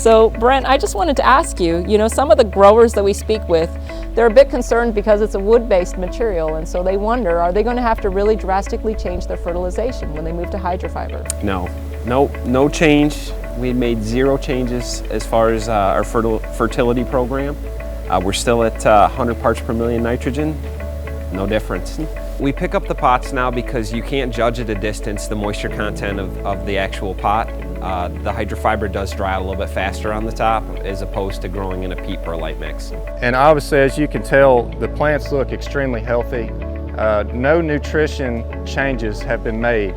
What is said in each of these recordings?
So Brent, I just wanted to ask you, some of the growers that we speak with, they're a bit concerned because it's a wood-based material, and so they wonder, are they going to have to really drastically change their fertilization when they move to HydraFiber? No change. We made 0 changes as far as our fertility program. We're still at 100 parts per million nitrogen, no difference. We pick up the pots now because you can't judge at a distance the moisture content of the actual pot. The HydraFiber does dry out a little bit faster on the top as opposed to growing in a peat perlite mix. And obviously, as you can tell, the plants look extremely healthy. No nutrition changes have been made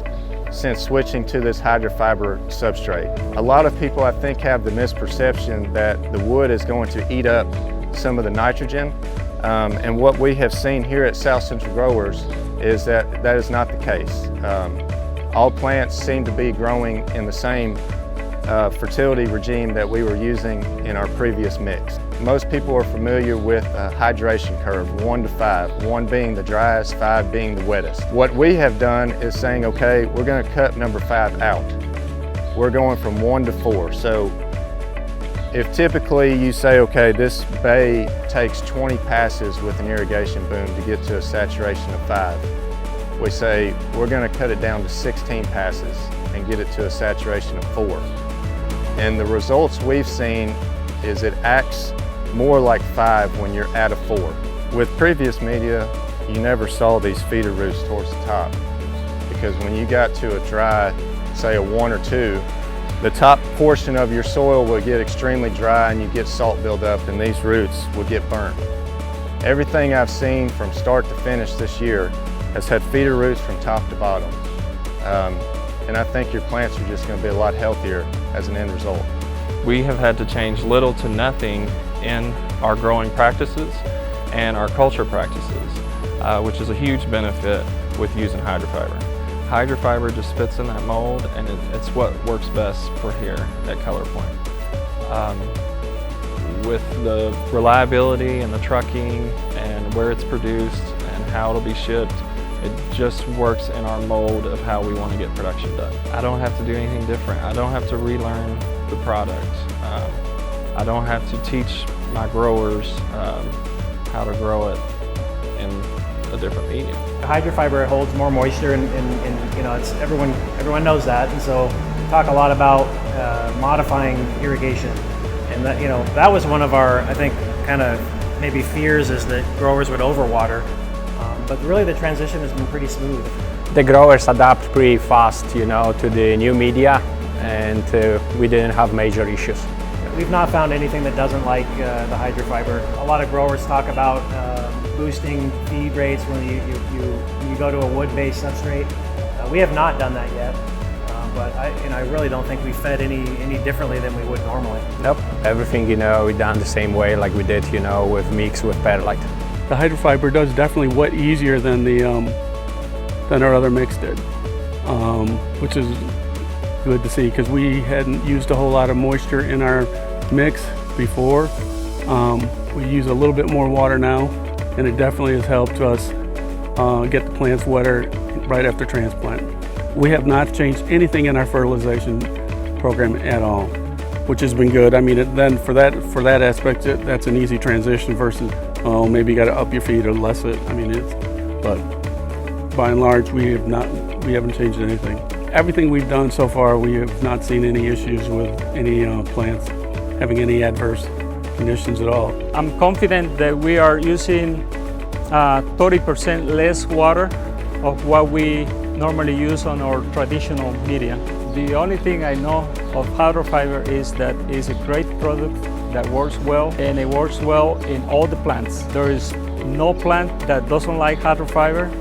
since switching to this HydraFiber substrate. A lot of people, I think, have the misperception that the wood is going to eat up some of the nitrogen. And what we have seen here at South Central Growers is that that is not the case. All plants seem to be growing in the same fertility regime that we were using in our previous mix. Most people are familiar with a hydration curve, 1 to 5, 1 being the driest, 5 being the wettest. What we have done is saying, okay, we're going to cut number 5 out. We're going from 1 to 4. So if typically you say, okay, this bay takes 20 passes with an irrigation boom to get to a saturation of 5, we say we're going to cut it down to 16 passes and get it to a saturation of 4. And the results we've seen is it acts more like 5 when you're at a 4. With previous media, you never saw these feeder roots towards the top, because when you got to a dry, say a 1 or 2, the top portion of your soil will get extremely dry and you get salt buildup and these roots will get burnt. Everything I've seen from start to finish this year has had feeder roots from top to bottom. And I think your plants are just going to be a lot healthier as an end result. We have had to change little to nothing in our growing practices and our culture practices, which is a huge benefit with using HydraFiber. HydraFiber just fits in that mold, and it's what works best for here at Color Point. With the reliability and the trucking and where it's produced and how it'll be shipped, it just works in our mold of how we want to get production done. I don't have to do anything different. I don't have to relearn the product. I don't have to teach my growers how to grow it in a different medium. HydraFiber holds more moisture, and it's everyone knows that. And so we talk a lot about modifying irrigation, and that was one of our, I think, kind of maybe fears, is that growers would overwater. But really the transition has been pretty smooth. The growers adapt pretty fast, to the new media, and we didn't have major issues. We've not found anything that doesn't like the HydraFiber. A lot of growers talk about boosting feed rates when you go to a wood-based substrate. We have not done that yet, but I really don't think we fed any differently than we would normally. Nope, everything we done the same way like we did with mix with perlite. The HydraFiber does definitely wet easier than our other mix did, which is good to see, because we hadn't used a whole lot of moisture in our mix before. We use a little bit more water now, and it definitely has helped us get the plants wetter right after transplant. We have not changed anything in our fertilization program at all, which has been good. I mean, then for that aspect, that's an easy transition versus, maybe you got to up your feed or less it. I mean, but by and large, we haven't changed anything. Everything we've done so far, we have not seen any issues with any plants having any adverse conditions at all. I'm confident that we are using 30% less water of what we normally use on our traditional media. The only thing I know of HydraFiber is that it's a great product that works well, and it works well in all the plants. There is no plant that doesn't like HydraFiber.